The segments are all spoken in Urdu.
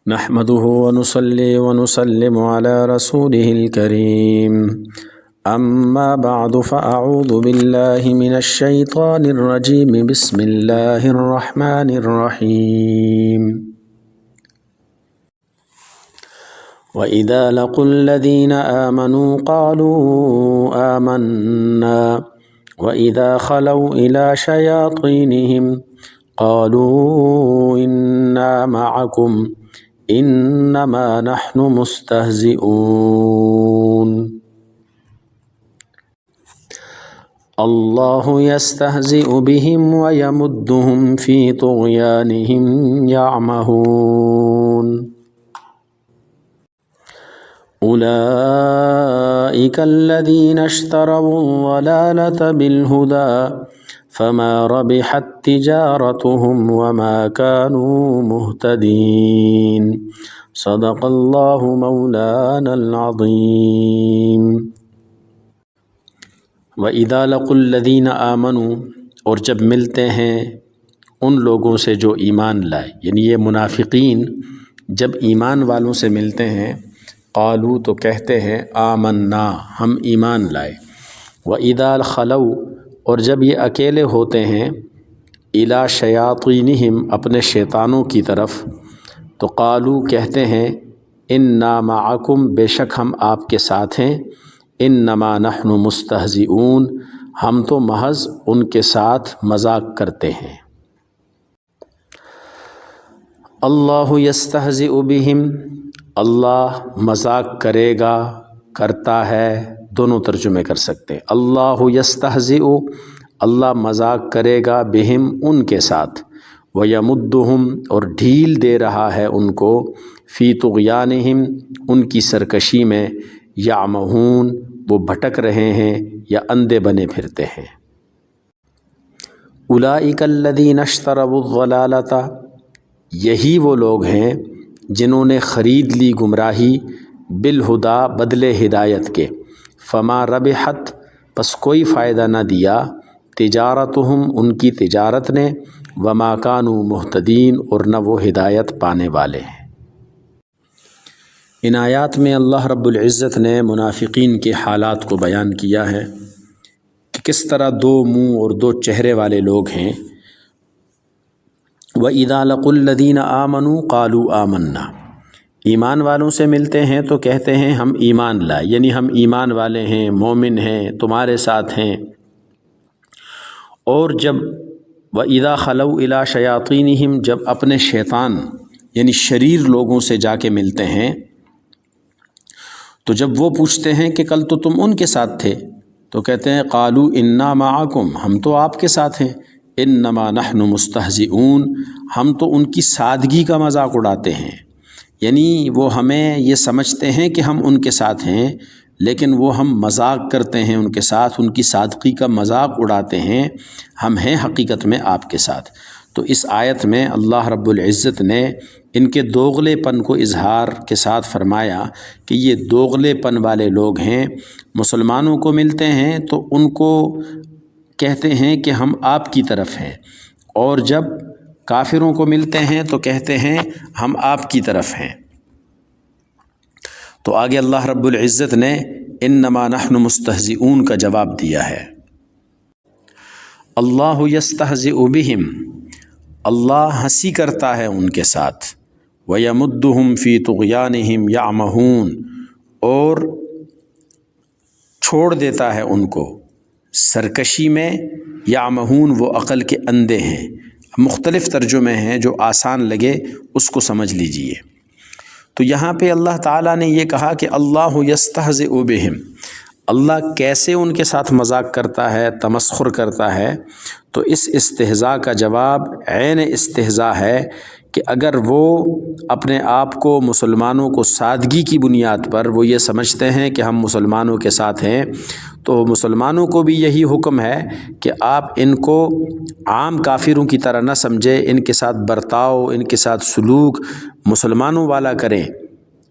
نحمده ونصلي ونسلم على رسوله الكريم أما بعد فأعوذ بالله من الشيطان الرجيم بسم الله الرحمن الرحيم وإذا لقوا الذين آمنوا قالوا آمنا وإذا خلوا إلى شياطينهم قالوا إنا معكم إنما نحن مستهزئون الله يستهزئ بهم ويمدهم في طغيانهم يعمهون أولئك الذين اشتروا الضلالة بالهدى فما ربحت تجارتهم وما كانوا مهتدين صدق الله مولانا العظيم وَإِذَا لَقُوا الَّذِينَ آمَنُوا اور جب ملتے ہیں ان لوگوں سے جو ایمان لائے، یعنی یہ منافقین جب ایمان والوں سے ملتے ہیں قالوا تو کہتے ہیں آمنا ہم ایمان لائے، وَإِذَا خَلَوْا اور جب یہ اکیلے ہوتے ہیں اِلیٰ شیاطینہم اپنے شیطانوں کی طرف تو قالوا کہتے ہیں اِنَّا مَعَکُم بے شک ہم آپ کے ساتھ ہیں، انما نحن مستہزئون ہم تو محض ان کے ساتھ مذاق کرتے ہیں۔ اللہ یستہزئ بہم اللہ مذاق کرے گا، کرتا ہے، دونوں ترجمے کر سکتے ہیں۔ اللہ یستہزئ اللہ مذاق کرے گا بہم ان کے ساتھ، ویمدہم اور ڈھیل دے رہا ہے ان کو فی طغیانہم ان کی سرکشی میں، یعمہون وہ بھٹک رہے ہیں یا اندھے بنے پھرتے ہیں۔ اولئک الذین اشتروا الضلالۃ یہی وہ لوگ ہیں جنہوں نے خرید لی گمراہی بالہدا بدلے ہدایت کے، فما ربحت پس کوئی فائدہ نہ دیا تجارتہم ان کی تجارت نے، وما کانوا مہتدین اور نہ وہ ہدایت پانے والے ہیں۔ ان آیات میں اللہ رب العزت نے منافقین کے حالات کو بیان کیا ہے کہ کس طرح دو منہ اور دو چہرے والے لوگ ہیں۔ وَإِذَا لَقُوا الَّذِينَ آمَنُوا قَالُوا آمَنَّا ایمان والوں سے ملتے ہیں تو کہتے ہیں ہم ایمان لائے، یعنی ہم ایمان والے ہیں، مومن ہیں، تمہارے ساتھ ہیں۔ اور جب وَإِذَا خَلَوْا إِلَىٰ شَيَاطِينِهِمْ جب اپنے شیطان یعنی شریر لوگوں سے جا کے ملتے ہیں تو جب وہ پوچھتے ہیں کہ کل تو تم ان کے ساتھ تھے تو کہتے ہیں قالوا انا معکم ہم تو آپ کے ساتھ ہیں، انما نحن مستہزئون ہم تو ان کی سادگی کا مذاق اڑاتے ہیں، یعنی وہ ہمیں یہ سمجھتے ہیں کہ ہم ان کے ساتھ ہیں لیکن وہ ہم مذاق کرتے ہیں ان کے ساتھ، ان کی سادگی کا مذاق اڑاتے ہیں، ہم ہیں حقیقت میں آپ کے ساتھ۔ تو اس آیت میں اللہ رب العزت نے ان کے دوغلے پن کو اظہار کے ساتھ فرمایا کہ یہ دوغلے پن والے لوگ ہیں، مسلمانوں کو ملتے ہیں تو ان کو کہتے ہیں کہ ہم آپ کی طرف ہیں، اور جب کافروں کو ملتے ہیں تو کہتے ہیں ہم آپ کی طرف ہیں۔ تو آگے اللہ رب العزت نے انما نحن مستہزئون کا جواب دیا ہے۔ اللہ یستہزئ بہم اللہ ہنسی کرتا ہے ان کے ساتھ، وَيَمُدُّهُمْ فِي طُغْيَانِهِمْ يَعْمَهُونَ اور چھوڑ دیتا ہے ان کو سرکشی میں، یعمہون وہ عقل کے اندھے ہیں۔ مختلف ترجمے ہیں، جو آسان لگے اس کو سمجھ لیجئے۔ تو یہاں پہ اللہ تعالیٰ نے یہ کہا کہ اللہ یستہزئ بہم اللہ کیسے ان کے ساتھ مذاق کرتا ہے، تمسخر کرتا ہے، تو اس استہزاء کا جواب عین استہزاء ہے کہ اگر وہ اپنے آپ کو مسلمانوں کو سادگی کی بنیاد پر وہ یہ سمجھتے ہیں کہ ہم مسلمانوں کے ساتھ ہیں، تو مسلمانوں کو بھی یہی حکم ہے کہ آپ ان کو عام کافروں کی طرح نہ سمجھے، ان کے ساتھ برتاؤ، ان کے ساتھ سلوک مسلمانوں والا کریں،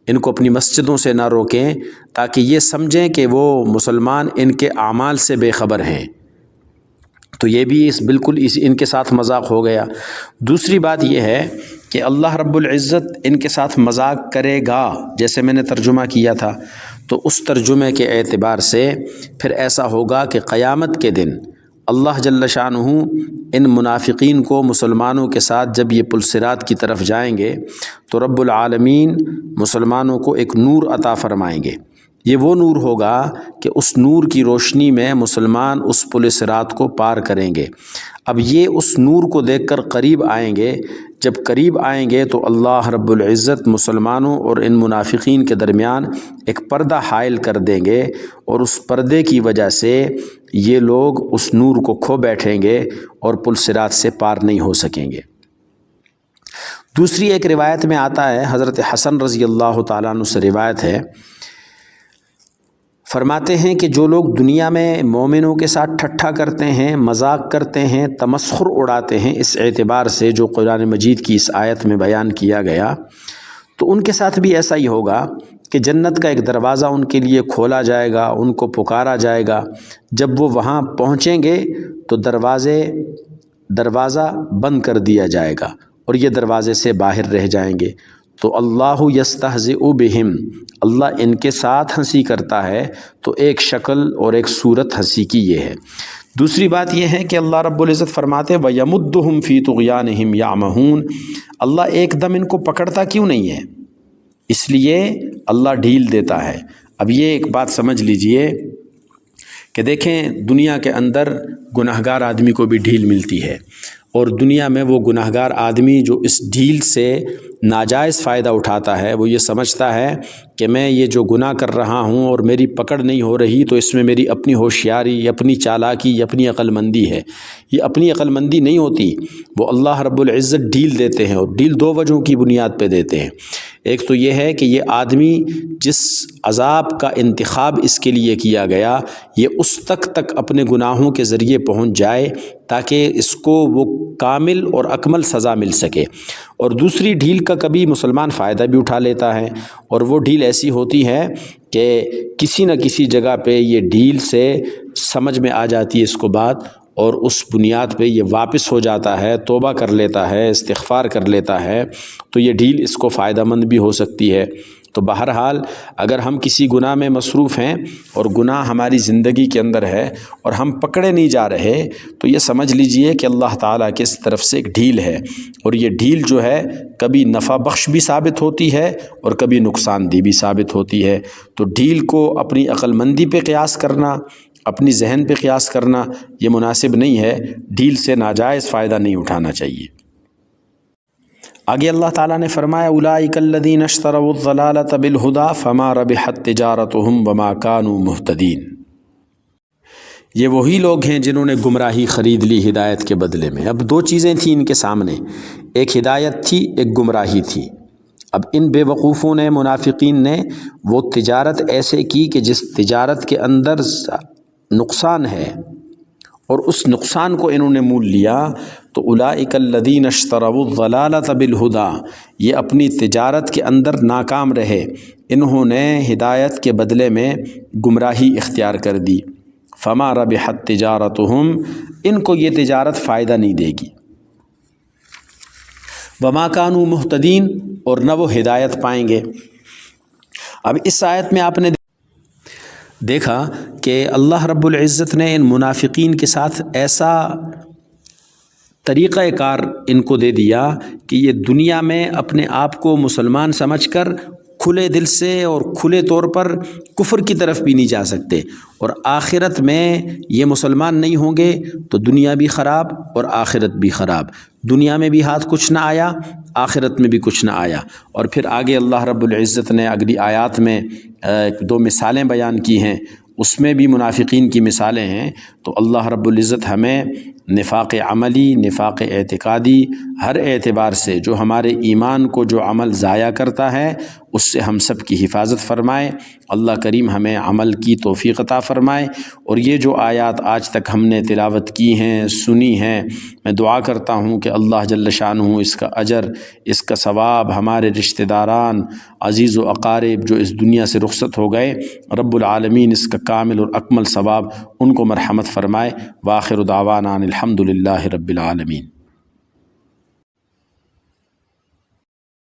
ان کو اپنی مسجدوں سے نہ روکیں تاکہ یہ سمجھیں کہ وہ مسلمان ان کے اعمال سے بے خبر ہیں۔ تو یہ بھی بالکل ان کے ساتھ مذاق ہو گیا۔ دوسری بات یہ ہے کہ اللہ رب العزت ان کے ساتھ مذاق کرے گا، جیسے میں نے ترجمہ کیا تھا، تو اس ترجمے کے اعتبار سے پھر ایسا ہوگا کہ قیامت کے دن اللہ جل شانہ ان منافقین کو مسلمانوں کے ساتھ جب یہ پل صراط کی طرف جائیں گے تو رب العالمین مسلمانوں کو ایک نور عطا فرمائیں گے۔ یہ وہ نور ہوگا کہ اس نور کی روشنی میں مسلمان اس پل صراط کو پار کریں گے۔ اب یہ اس نور کو دیکھ کر قریب آئیں گے، جب قریب آئیں گے تو اللہ رب العزت مسلمانوں اور ان منافقین کے درمیان ایک پردہ حائل کر دیں گے، اور اس پردے کی وجہ سے یہ لوگ اس نور کو کھو بیٹھیں گے اور پل صراط سے پار نہیں ہو سکیں گے۔ دوسری ایک روایت میں آتا ہے، حضرت حسن رضی اللہ تعالیٰ عنہ سے روایت ہے، فرماتے ہیں کہ جو لوگ دنیا میں مومنوں کے ساتھ ٹھٹھا کرتے ہیں، مذاق کرتے ہیں، تمسخر اڑاتے ہیں، اس اعتبار سے جو قرآن مجید کی اس آیت میں بیان کیا گیا، تو ان کے ساتھ بھی ایسا ہی ہوگا کہ جنت کا ایک دروازہ ان کے لیے کھولا جائے گا، ان کو پکارا جائے گا۔ جب وہ وہاں پہنچیں گے تو دروازہ بند کر دیا جائے گا اور یہ دروازے سے باہر رہ جائیں گے۔ تو اللہ یستہزئ بہم، اللہ ان کے ساتھ ہنسی کرتا ہے، تو ایک شکل اور ایک صورت ہنسی کی یہ ہے۔ دوسری بات یہ ہے کہ اللہ رب العزت فرماتے وَيَمُدُّهُمْ فِي طُغْيَانِهِمْ يَعْمَهُونَ، اللہ ایک دم ان کو پکڑتا کیوں نہیں ہے؟ اس لیے اللہ ڈھیل دیتا ہے۔ اب یہ ایک بات سمجھ لیجئے کہ دیکھیں دنیا کے اندر گناہگار آدمی کو بھی ڈھیل ملتی ہے، اور دنیا میں وہ گناہگار آدمی جو اس ڈھیل سے ناجائز فائدہ اٹھاتا ہے، وہ یہ سمجھتا ہے کہ میں یہ جو گناہ کر رہا ہوں اور میری پکڑ نہیں ہو رہی تو اس میں میری اپنی ہوشیاری، اپنی چالاکی، اپنی عقل مندی ہے۔ یہ اپنی عقل مندی نہیں ہوتی، وہ اللہ رب العزت ڈھیل دیتے ہیں، اور ڈھیل دو وجہوں کی بنیاد پہ دیتے ہیں۔ ایک تو یہ ہے کہ یہ آدمی جس عذاب کا انتخاب اس کے لیے کیا گیا، یہ اس تک اپنے گناہوں کے ذریعے پہنچ جائے تاکہ اس کو وہ کامل اور اکمل سزا مل سکے۔ اور دوسری ڈھیل کا کبھی مسلمان فائدہ بھی اٹھا لیتا ہے، اور وہ ڈھیل ایسی ہوتی ہے کہ کسی نہ کسی جگہ پہ یہ ڈھیل سے سمجھ میں آ جاتی ہے اس کو بات، اور اس بنیاد پہ یہ واپس ہو جاتا ہے، توبہ کر لیتا ہے، استغفار کر لیتا ہے، تو یہ ڈھیل اس کو فائدہ مند بھی ہو سکتی ہے۔ تو بہرحال اگر ہم کسی گناہ میں مصروف ہیں اور گناہ ہماری زندگی کے اندر ہے اور ہم پکڑے نہیں جا رہے، تو یہ سمجھ لیجئے کہ اللہ تعالیٰ کی طرف سے ایک ڈھیل ہے، اور یہ ڈھیل جو ہے کبھی نفع بخش بھی ثابت ہوتی ہے اور کبھی نقصان دہ بھی ثابت ہوتی ہے۔ تو ڈھیل کو اپنی عقل مندی پہ قیاس کرنا، اپنی ذہن پہ قیاس کرنا یہ مناسب نہیں ہے۔ ڈھیل سے ناجائز فائدہ نہیں اٹھانا چاہیے۔ آگے اللہ تعالیٰ نے فرمایا اولئک الذین اشتروا الضلالۃ بالہدی فما ربحت تجارتہم وما کانوا مہتدین، یہ وہی لوگ ہیں جنہوں نے گمراہی خرید لی ہدایت کے بدلے میں۔ اب دو چیزیں تھیں ان کے سامنے، ایک ہدایت تھی، ایک گمراہی تھی۔ اب ان بے وقوفوں نے، منافقین نے، وہ تجارت ایسے کی کہ جس تجارت کے اندر نقصان ہے اور اس نقصان کو انہوں نے مول لیا، تو اولئک الذین اشتروا الضلالۃ بالہدی، یہ اپنی تجارت کے اندر ناکام رہے، انہوں نے ہدایت کے بدلے میں گمراہی اختیار کر دی۔ فما ربحت تجارتہم، ان کو یہ تجارت فائدہ نہیں دے گی۔ وما کانوا مہتدین، اور نہ وہ ہدایت پائیں گے۔ اب اس آیت میں آپ نے دیکھا کہ اللہ رب العزت نے ان منافقین کے ساتھ ایسا طریقہ کار ان کو دے دیا کہ یہ دنیا میں اپنے آپ کو مسلمان سمجھ کر کھلے دل سے اور کھلے طور پر کفر کی طرف بھی نہیں جا سکتے، اور آخرت میں یہ مسلمان نہیں ہوں گے تو دنیا بھی خراب اور آخرت بھی خراب۔ دنیا میں بھی ہاتھ کچھ نہ آیا، آخرت میں بھی کچھ نہ آیا۔ اور پھر آگے اللہ رب العزت نے اگلی آیات میں دو مثالیں بیان کی ہیں، اس میں بھی منافقین کی مثالیں ہیں۔ تو اللہ رب العزت ہمیں نفاق عملی، نفاق اعتقادی، ہر اعتبار سے جو ہمارے ایمان کو جو عمل ضائع کرتا ہے اس سے ہم سب کی حفاظت فرمائے۔ اللہ کریم ہمیں عمل کی توفیق عطا فرمائے۔ اور یہ جو آیات آج تک ہم نے تلاوت کی ہیں، سنی ہیں، میں دعا کرتا ہوں کہ اللہ جل شانہ اس کا اجر، اس کا ثواب ہمارے رشتہ داران، عزیز و اقارب جو اس دنیا سے رخصت ہو گئے، رب العالمین اس کا کامل اور اکمل ثواب ان کو مرحمت فرمائے۔ وآخر دعوانا الحمد للہ رب العالمین۔